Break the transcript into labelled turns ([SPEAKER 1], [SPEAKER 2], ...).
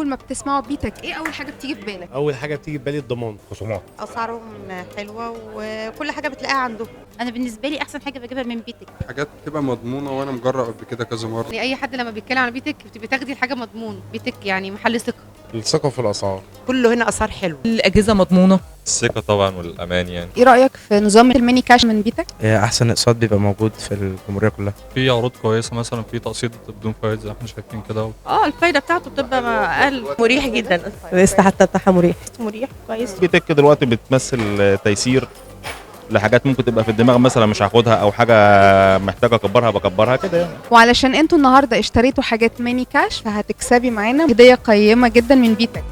[SPEAKER 1] اول ما بتسمعوا بيتك ايه اول حاجه بتيجي في بالك؟
[SPEAKER 2] اول حاجه بتيجي في بالي الضمان.
[SPEAKER 3] خصومات.
[SPEAKER 4] اسعارهم حلوه وكل حاجه بتلاقيها عندهم.
[SPEAKER 5] انا بالنسبه لي احسن حاجه بجيبها من بيتك.
[SPEAKER 6] حاجات بتبقى مضمونه وانا مجرب قبل كده كذا مره.
[SPEAKER 7] يعني اي حد لما بيتكلم عن بيتك بتاخدي الحاجه مضمون، بيتك يعني محل ثقه.
[SPEAKER 3] الثقه في الاسعار.
[SPEAKER 4] كله هنا اسعار حلوه.
[SPEAKER 8] الاجهزه مضمونه.
[SPEAKER 9] الثقة طبعا والأمان يعني.
[SPEAKER 1] ايه رايك في نظام الميني كاش من بيتك؟
[SPEAKER 10] احسن اقساط بيبقى موجود في الجمهوريه كلها.
[SPEAKER 9] في عروض كويسة مثلا، في تقسيط بدون فوائد زي ما احنا شايفين كده.
[SPEAKER 4] الفايده بتاعته بتبقى اقل.
[SPEAKER 8] مريح جدا.
[SPEAKER 4] القسط حتى بتاعها مريح كويس.
[SPEAKER 11] بيتك دلوقتي بتمثل تيسير لحاجات ممكن تبقى في الدماغ مثلا مش هاخدها او حاجه محتاجه اكبرها بكبرها كده يعني.
[SPEAKER 1] وعلشان انتوا النهارده اشتريتوا حاجات ميني كاش فهتكسبي معانا هديه قيمه جدا من بيتك.